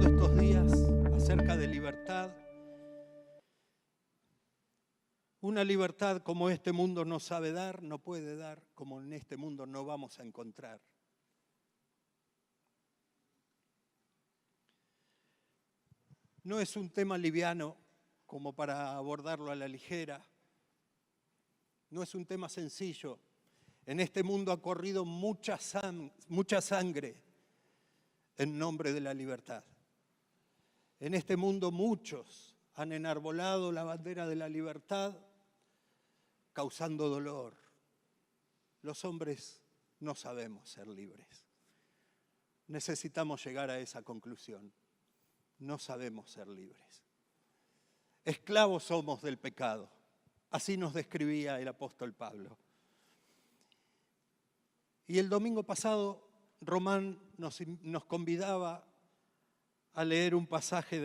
meditando estos días acerca de libertad. Una libertad como este mundo no sabe dar, no puede dar, como en este mundo no vamos a encontrar. No es un tema liviano como para abordarlo a la ligera. No es un tema sencillo. En este mundo ha corrido mucha sangre en nombre de la libertad. En este mundo muchos han enarbolado la bandera de la libertad causando dolor. Los hombres no sabemos ser libres. Necesitamos llegar a esa conclusión. No sabemos ser libres. Esclavos somos del pecado. Así nos describía el apóstol Pablo. Y el domingo pasado, Román nos convidaba a leer un pasaje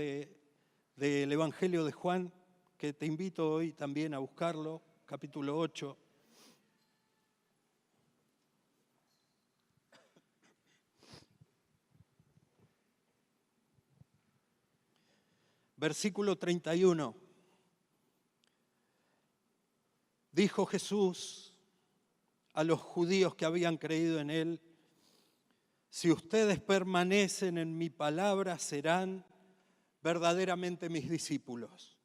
del Evangelio de Juan, que te invito hoy también a buscarlo, capítulo 8. Versículo 31. Dijo Jesús a los judíos que habían creído en él: si ustedes permanecen en mi palabra, serán verdaderamente mis discípulos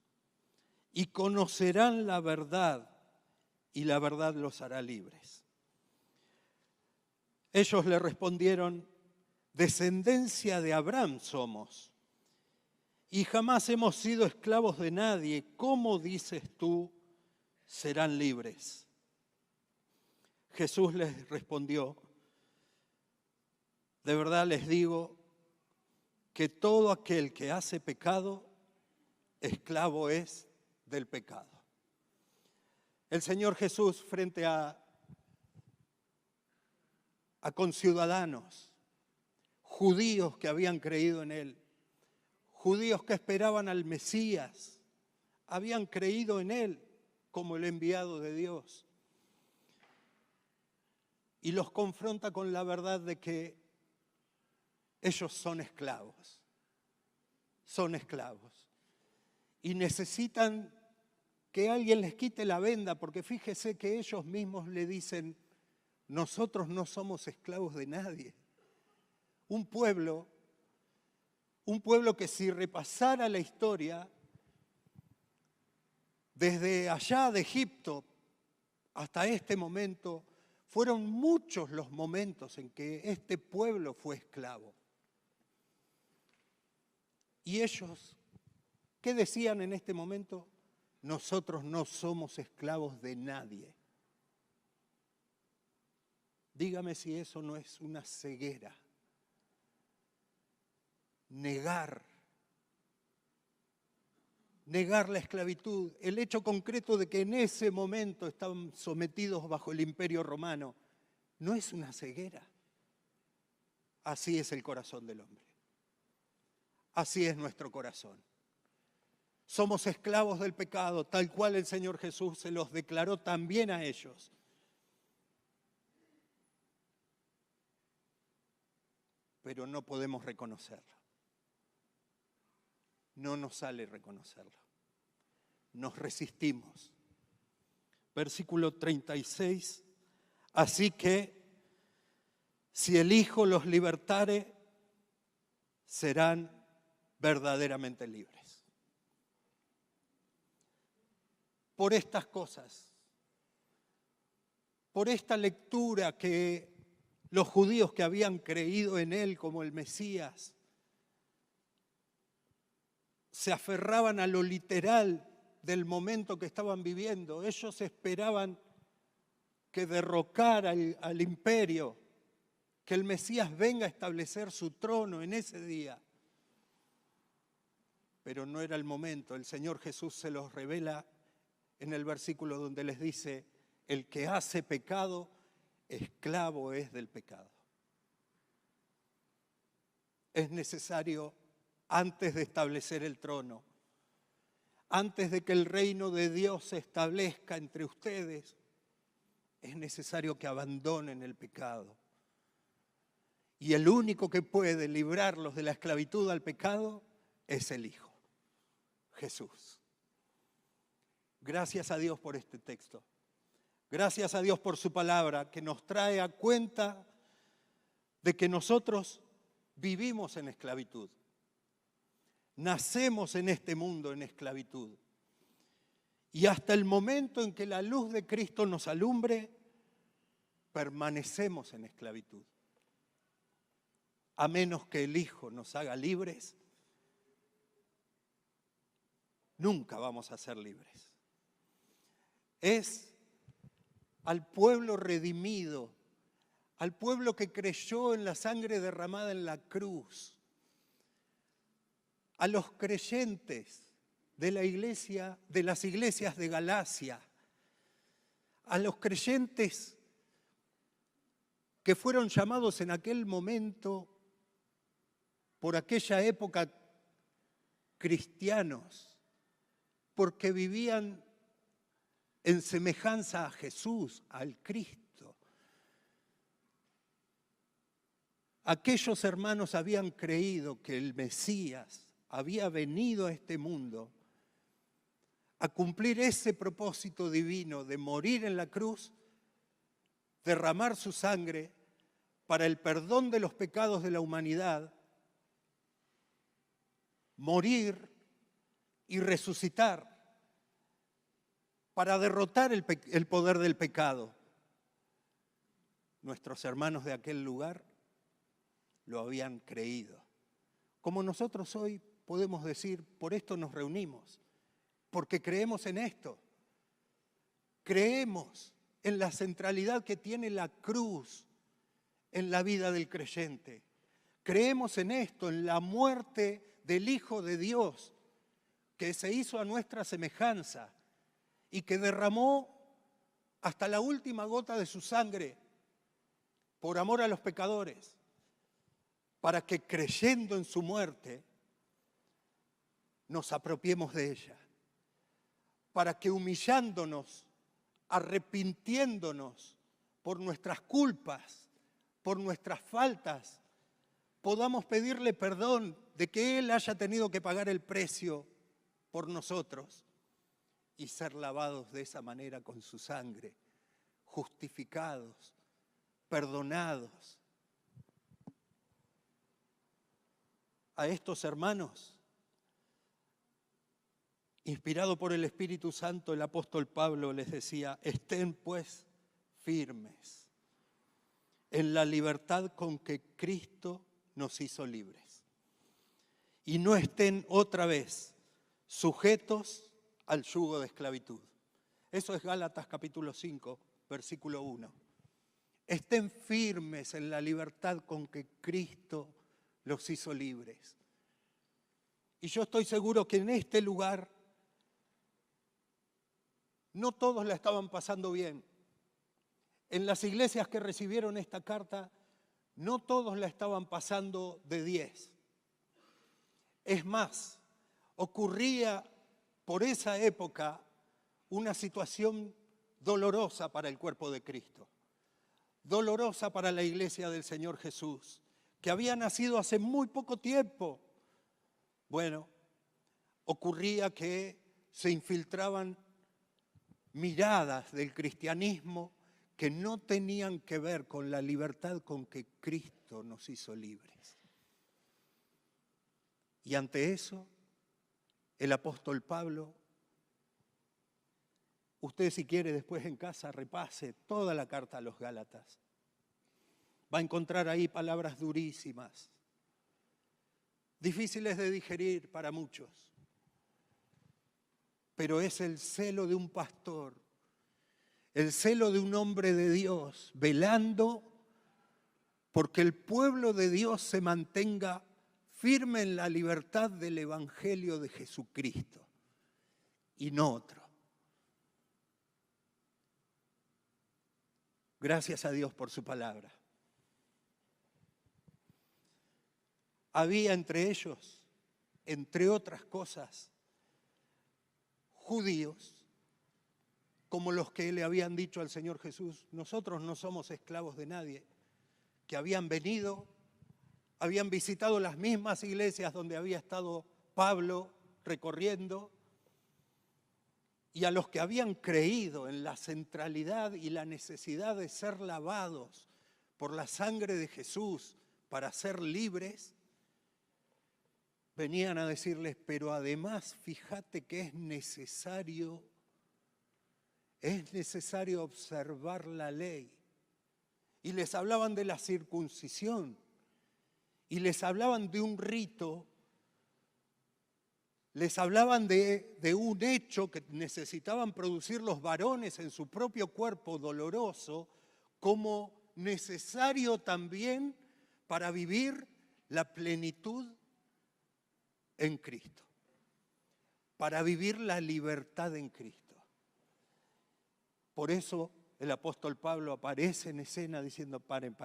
y conocerán la verdad, y la verdad los hará libres. Ellos le respondieron: descendencia de Abraham somos, y jamás hemos sido esclavos de nadie. ¿Cómo dices tú, serán libres? Jesús les respondió: de verdad les digo que todo aquel que hace pecado, esclavo es del pecado. El Señor Jesús, frente a conciudadanos, judíos que habían creído en él, judíos que esperaban al Mesías, habían creído en él como el enviado de Dios, y los confronta con la verdad de que ellos son esclavos, y necesitan que alguien les quite la venda, porque fíjese que ellos mismos le dicen: nosotros no somos esclavos de nadie. Un pueblo que si repasara la historia, desde allá de Egipto hasta este momento, fueron muchos los momentos en que este pueblo fue esclavo. Y ellos, ¿qué decían en este momento? Nosotros no somos esclavos de nadie. Dígame si eso no es una ceguera. Negar la esclavitud, el hecho concreto de que en ese momento estaban sometidos bajo el imperio romano, no es una ceguera. Así es el corazón del hombre. Así es nuestro corazón. Somos esclavos del pecado, tal cual el Señor Jesús se los declaró también a ellos. Pero no podemos reconocerlo. No nos sale reconocerlo. Nos resistimos. Versículo 36. Así que, si el Hijo los libertare, serán verdaderamente libres. Por estas cosas, por esta lectura que los judíos que habían creído en él como el Mesías se aferraban a lo literal del momento que estaban viviendo. Ellos esperaban que derrocara al imperio, que el Mesías venga a establecer su trono en ese día. Pero no era el momento. El Señor Jesús se los revela en el versículo donde les dice: el que hace pecado, esclavo es del pecado. Es necesario, antes de establecer el trono, antes de que el reino de Dios se establezca entre ustedes, es necesario que abandonen el pecado Y el único que puede librarlos de la esclavitud al pecado es el Hijo, Jesús. Gracias a Dios por este texto. Gracias a Dios por su palabra que nos trae a cuenta de que nosotros vivimos en esclavitud. Nacemos en este mundo en esclavitud. Y hasta el momento en que la luz de Cristo nos alumbre, permanecemos en esclavitud. A menos que el Hijo nos haga libres, nunca vamos a ser libres. Es al pueblo redimido, al pueblo que creyó en la sangre derramada en la cruz, a los creyentes de la iglesia, de las iglesias de Galacia, a los creyentes que fueron llamados en aquel momento, por aquella época, cristianos, porque vivían en semejanza a Jesús, al Cristo. Aquellos hermanos habían creído que el Mesías había venido a este mundo a cumplir ese propósito divino de morir en la cruz, derramar su sangre para el perdón de los pecados de la humanidad, morir y resucitar para derrotar el poder del pecado. Nuestros hermanos de aquel lugar lo habían creído. Como nosotros hoy podemos decir, por esto nos reunimos, porque creemos en esto. Creemos en la centralidad que tiene la cruz en la vida del creyente. Creemos en esto, en la muerte del Hijo de Dios, que se hizo a nuestra semejanza y que derramó hasta la última gota de su sangre por amor a los pecadores, para que creyendo en su muerte nos apropiemos de ella, para que humillándonos, arrepintiéndonos por nuestras culpas, por nuestras faltas, podamos pedirle perdón de que Él haya tenido que pagar el precio por nosotros y ser lavados de esa manera con su sangre, justificados, perdonados. A estos hermanos, inspirado por el Espíritu Santo, el apóstol Pablo les decía: estén pues firmes en la libertad con que Cristo nos hizo libres. Y no estén otra vez sujetos al yugo de esclavitud. Eso es Gálatas capítulo 5, versículo 1. Estén firmes en la libertad con que Cristo los hizo libres. Y yo estoy seguro que en este lugar no todos la estaban pasando bien. En las iglesias que recibieron esta carta, no todos la estaban pasando de 10. Es más, ocurría por esa época una situación dolorosa para el cuerpo de Cristo, dolorosa para la iglesia del Señor Jesús, que había nacido hace muy poco tiempo. Bueno, ocurría que se infiltraban miradas del cristianismo que no tenían que ver con la libertad con que Cristo nos hizo libres. Y ante eso, el apóstol Pablo, usted si quiere después en casa repase toda la carta a los Gálatas, va a encontrar ahí palabras durísimas, difíciles de digerir para muchos, pero es el celo de un pastor, el celo de un hombre de Dios, velando porque el pueblo de Dios se mantenga firme en la libertad del Evangelio de Jesucristo y no otro. Gracias a Dios por su palabra. Había entre ellos, entre otras cosas, judíos, como los que le habían dicho al Señor Jesús: nosotros no somos esclavos de nadie, que habían venido habían visitado las mismas iglesias donde había estado Pablo recorriendo, y a los que habían creído en la centralidad y la necesidad de ser lavados por la sangre de Jesús para ser libres, venían a decirles, pero además fíjate que es necesario observar la ley. Y les hablaban de la circuncisión, y les hablaban de un rito, les hablaban de un hecho que necesitaban producir los varones en su propio cuerpo doloroso, como necesario también para vivir la plenitud en Cristo, para vivir la libertad en Cristo. Por eso el apóstol Pablo aparece en escena diciendo, paren.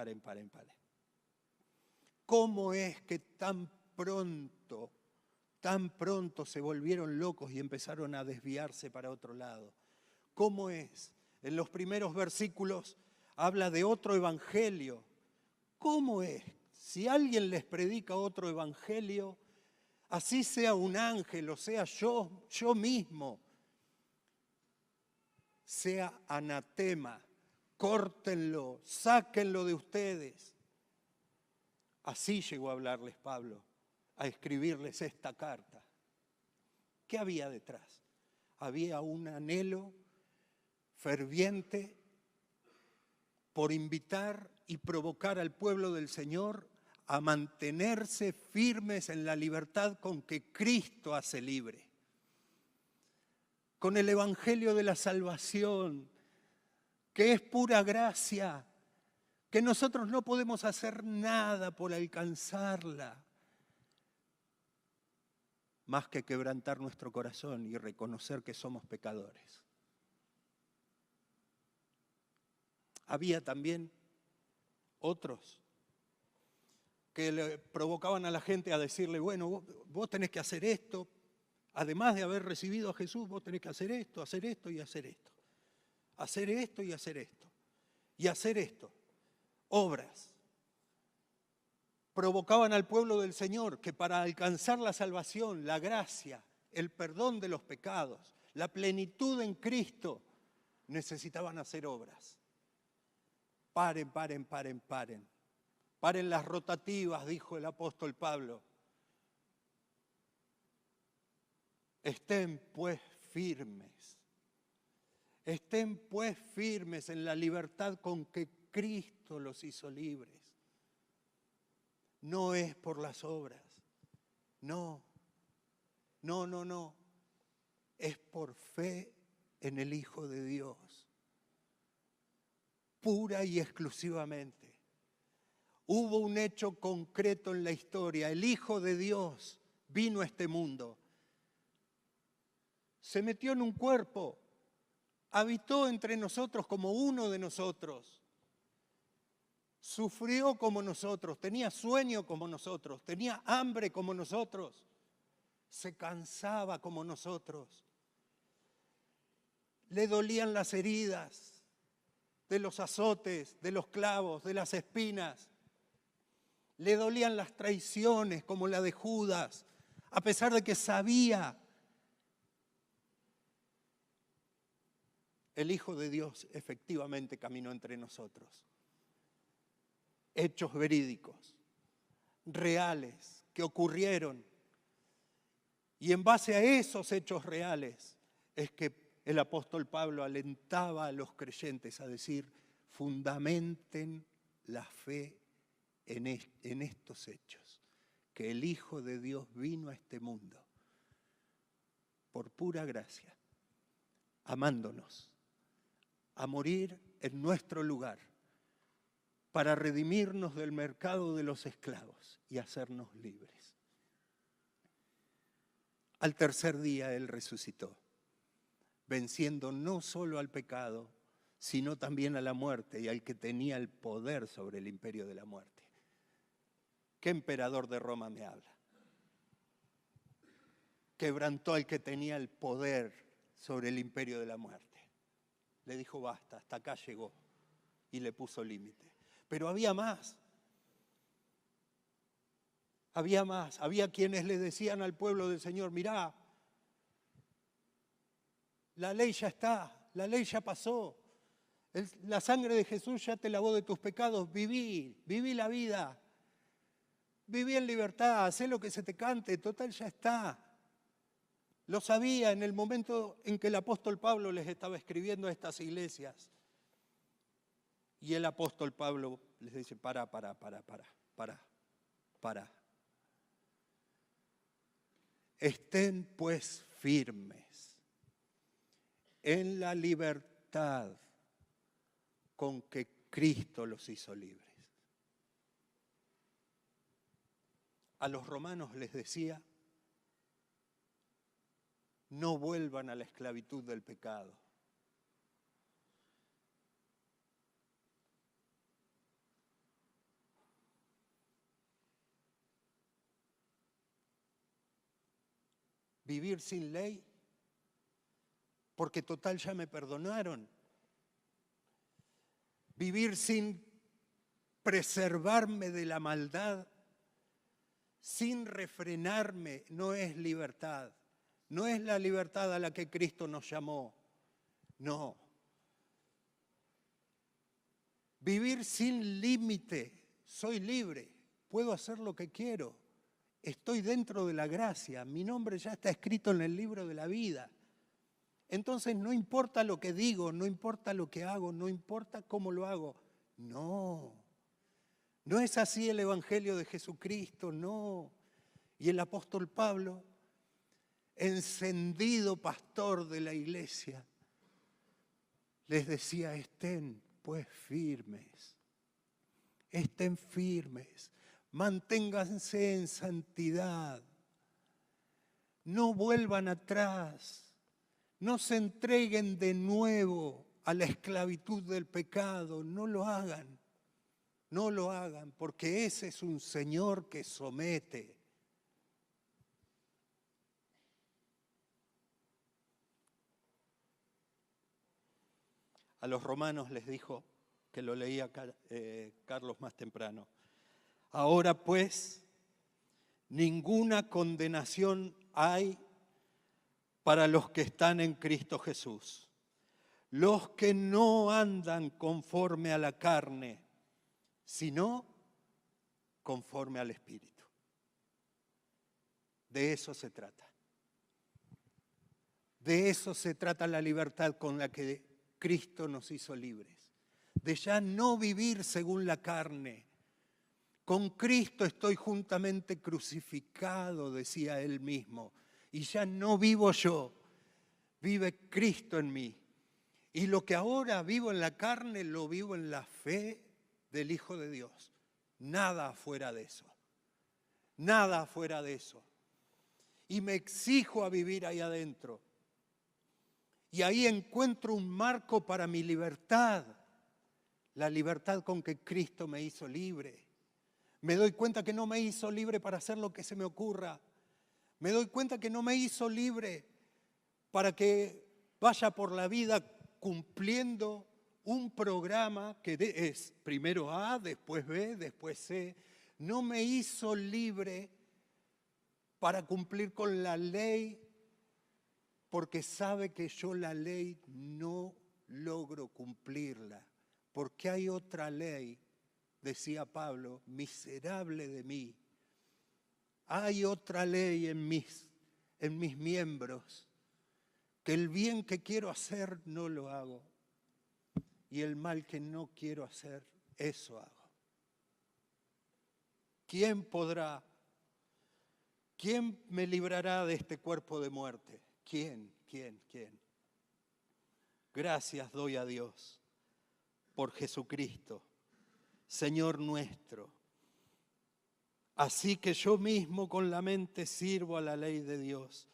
¿Cómo es que tan pronto se volvieron locos y empezaron a desviarse para otro lado? ¿Cómo es? En los primeros versículos habla de otro evangelio. ¿Cómo es? Si alguien les predica otro evangelio, así sea un ángel o sea yo mismo, sea anatema, córtenlo, sáquenlo de ustedes. Así llegó a hablarles Pablo, a escribirles esta carta. ¿Qué había detrás? Había un anhelo ferviente por invitar y provocar al pueblo del Señor a mantenerse firmes en la libertad con que Cristo hace libre. Con el evangelio de la salvación, que es pura gracia, que nosotros no podemos hacer nada por alcanzarla, más que quebrantar nuestro corazón y reconocer que somos pecadores. Había también otros que le provocaban a la gente a decirle, bueno, vos tenés que hacer esto, además de haber recibido a Jesús, vos tenés que hacer esto y hacer esto. Hacer esto y hacer esto. Y hacer esto. Obras. Provocaban al pueblo del Señor que para alcanzar la salvación, la gracia, el perdón de los pecados, la plenitud en Cristo, necesitaban hacer obras. Paren. Paren las rotativas, dijo el apóstol Pablo. Estén pues firmes. Estén pues firmes en la libertad con que Cristo los hizo libres. No es por las obras. No. Es por fe en el Hijo de Dios. Pura y exclusivamente. Hubo un hecho concreto en la historia. El Hijo de Dios vino a este mundo. Se metió en un cuerpo. Habitó entre nosotros como uno de nosotros. Sufrió como nosotros. Tenía sueño como nosotros. Tenía hambre como nosotros. Se cansaba como nosotros. Le dolían las heridas de los azotes, de los clavos, de las espinas. Le dolían las traiciones como la de Judas, a pesar de que sabía. El Hijo de Dios efectivamente caminó entre nosotros. Hechos verídicos, reales, que ocurrieron. Y en base a esos hechos reales es que el apóstol Pablo alentaba a los creyentes a decir, fundamenten la fe en estos hechos, que el Hijo de Dios vino a este mundo por pura gracia, amándonos, a morir en nuestro lugar, para redimirnos del mercado de los esclavos y hacernos libres. Al tercer día Él resucitó, venciendo no solo al pecado, sino también a la muerte y al que tenía el poder sobre el imperio de la muerte. ¿Qué emperador de Roma me habla? Quebrantó al que tenía el poder sobre el imperio de la muerte. Le dijo basta, hasta acá llegó y le puso límite. Pero había más. había más. Había quienes le decían al pueblo del Señor, mirá, la ley ya está, la ley ya pasó. La sangre de Jesús ya te lavó de tus pecados. Viví la vida. Viví en libertad, hacé lo que se te cante, total ya está. Lo sabía en el momento en que el apóstol Pablo les estaba escribiendo a estas iglesias. Y el apóstol Pablo les dice, para. Estén pues firmes en la libertad con que Cristo los hizo libres. A los romanos les decía, no vuelvan a la esclavitud del pecado. Vivir sin ley, porque total ya me perdonaron. Vivir sin preservarme de la maldad, sin refrenarme, no es libertad. No es la libertad a la que Cristo nos llamó. No. Vivir sin límite, soy libre, puedo hacer lo que quiero. Estoy dentro de la gracia, mi nombre ya está escrito en el libro de la vida. Entonces no importa lo que digo, no importa lo que hago, no importa cómo lo hago. No, no es así el Evangelio de Jesucristo, no. Y el apóstol Pablo, encendido pastor de la iglesia, les decía, estén pues firmes, estén firmes, manténganse en santidad, no vuelvan atrás. No se entreguen de nuevo a la esclavitud del pecado, no lo hagan, porque ese es un Señor que somete. A los romanos les dijo, que lo leía Carlos más temprano, ahora pues, ninguna condenación hay para los que están en Cristo Jesús, los que no andan conforme a la carne, sino conforme al Espíritu. De eso se trata. De eso se trata la libertad con la que Cristo nos hizo libres. De ya no vivir según la carne. Con Cristo estoy juntamente crucificado, decía él mismo. Y ya no vivo yo, vive Cristo en mí. Y lo que ahora vivo en la carne, lo vivo en la fe del Hijo de Dios. Nada fuera de eso. Nada fuera de eso. Y me exijo a vivir ahí adentro. Y ahí encuentro un marco para mi libertad. La libertad con que Cristo me hizo libre. Me doy cuenta que no me hizo libre para hacer lo que se me ocurra. Me doy cuenta que no me hizo libre para que vaya por la vida cumpliendo un programa que es primero A, después B, después C. No me hizo libre para cumplir con la ley, porque sabe que yo la ley no logro cumplirla. Porque hay otra ley, decía Pablo, miserable de mí. Hay otra ley en mis miembros, que el bien que quiero hacer no lo hago, y el mal que no quiero hacer, eso hago. ¿Quién podrá? ¿Quién me librará de este cuerpo de muerte? ¿Quién? Gracias doy a Dios por Jesucristo, Señor nuestro. Así que yo mismo con la mente sirvo a la ley de Dios,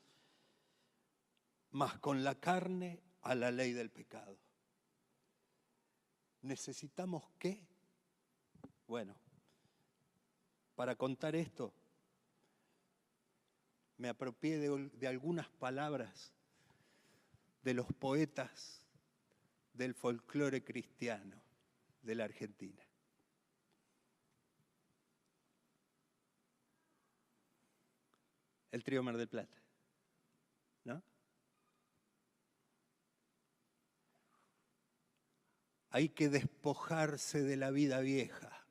mas con la carne a la ley del pecado. ¿Necesitamos qué? Bueno, para contar esto, me apropié de algunas palabras de los poetas del folclore cristiano de la Argentina. el Trío Mar del Plata, ¿no? Hay que despojarse de la vida vieja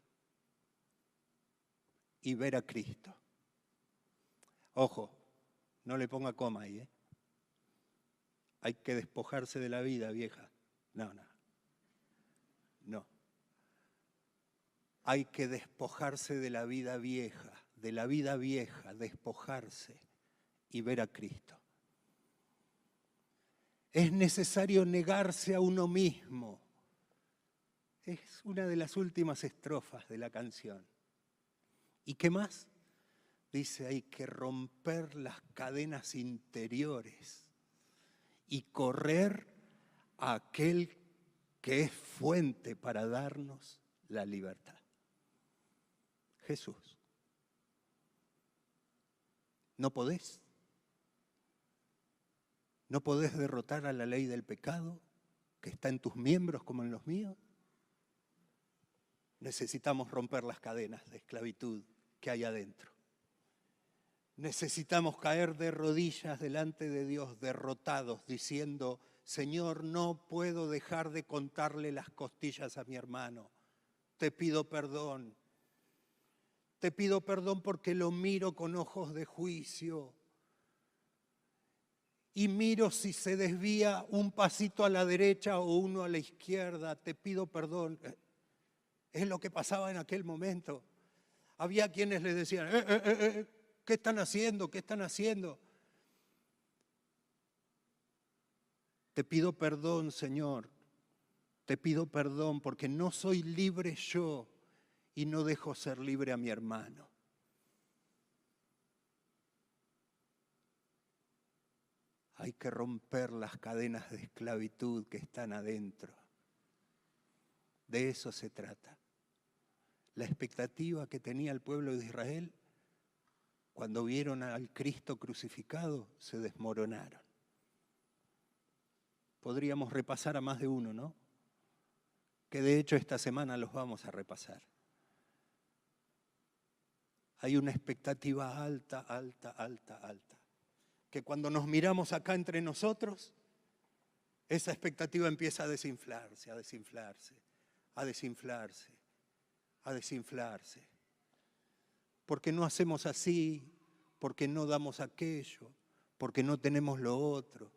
y ver a Cristo. Ojo, no le ponga coma ahí, ¿eh? Hay que despojarse de la vida vieja. No. Hay que despojarse de la vida vieja, despojarse y ver a Cristo. Es necesario negarse a uno mismo. Es una de las últimas estrofas de la canción. ¿Y qué más? Dice, hay que romper las cadenas interiores y correr a aquel que es fuente para darnos la libertad. Jesús. ¿No podés? ¿No podés derrotar a la ley del pecado que está en tus miembros como en los míos? Necesitamos romper las cadenas de esclavitud que hay adentro. Necesitamos caer de rodillas delante de Dios, derrotados, diciendo, Señor, no puedo dejar de contarle las costillas a mi hermano. Te pido perdón. Te pido perdón porque lo miro con ojos de juicio. Y miro si se desvía un pasito a la derecha o uno a la izquierda. Te pido perdón. Es lo que pasaba en aquel momento. Había quienes le decían, ¿qué están haciendo? ¿Qué están haciendo? Te pido perdón, Señor. Te pido perdón porque no soy libre yo y no dejo ser libre a mi hermano. Hay que romper las cadenas de esclavitud que están adentro. De eso se trata. La expectativa que tenía el pueblo de Israel cuando vieron al Cristo crucificado se desmoronaron. Podríamos repasar a más de uno, ¿no? Que de hecho esta semana los vamos a repasar. Hay una expectativa alta, que cuando nos miramos acá entre nosotros, esa expectativa empieza a desinflarse, porque no hacemos así, porque no damos aquello, porque no tenemos lo otro,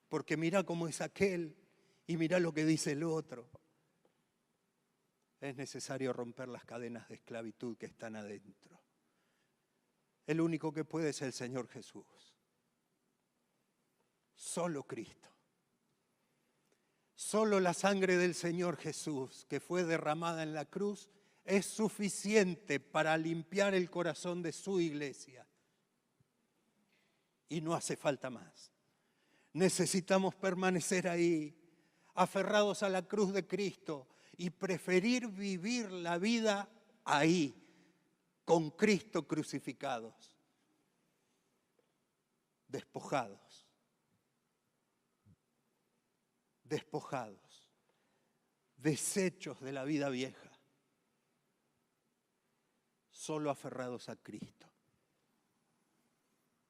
porque mira cómo es aquel y mira lo que dice el otro. Es necesario romper las cadenas de esclavitud que están adentro. El único que puede es el Señor Jesús. Solo Cristo. Solo la sangre del Señor Jesús, que fue derramada en la cruz, es suficiente para limpiar el corazón de su iglesia. Y no hace falta más. Necesitamos permanecer ahí, aferrados a la cruz de Cristo y preferir vivir la vida ahí, con Cristo crucificados, despojados, deshechos de la vida vieja, solo aferrados a Cristo.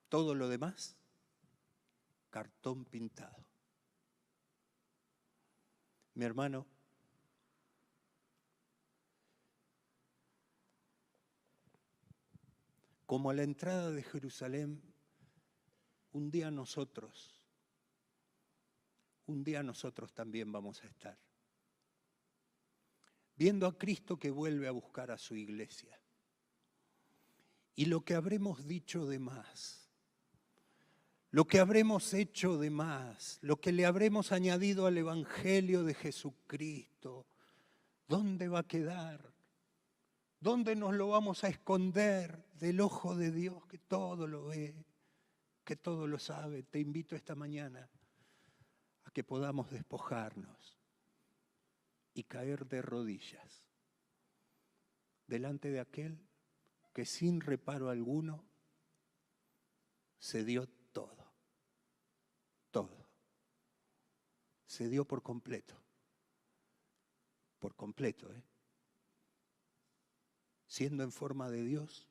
Todo lo demás, cartón pintado. Mi hermano, como a la entrada de Jerusalén, un día nosotros también vamos a estar viendo a Cristo que vuelve a buscar a su iglesia. Y lo que habremos dicho de más, lo que habremos hecho de más, lo que le habremos añadido al Evangelio de Jesucristo, ¿dónde va a quedar? ¿Dónde nos lo vamos a esconder del ojo de Dios que todo lo ve, que todo lo sabe? Te invito esta mañana a que podamos despojarnos y caer de rodillas delante de aquel que sin reparo alguno se dio todo. Se dio por completo, siendo en forma de Dios,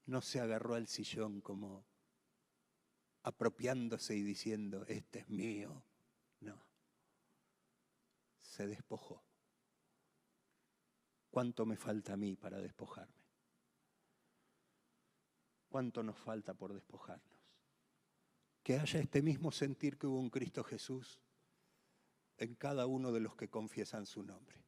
no se agarró al sillón como apropiándose y diciendo, este es mío. No, se despojó. ¿Cuánto me falta a mí para despojarme? ¿Cuánto nos falta por despojarnos? Que haya este mismo sentir que hubo en Cristo Jesús en cada uno de los que confiesan su nombre.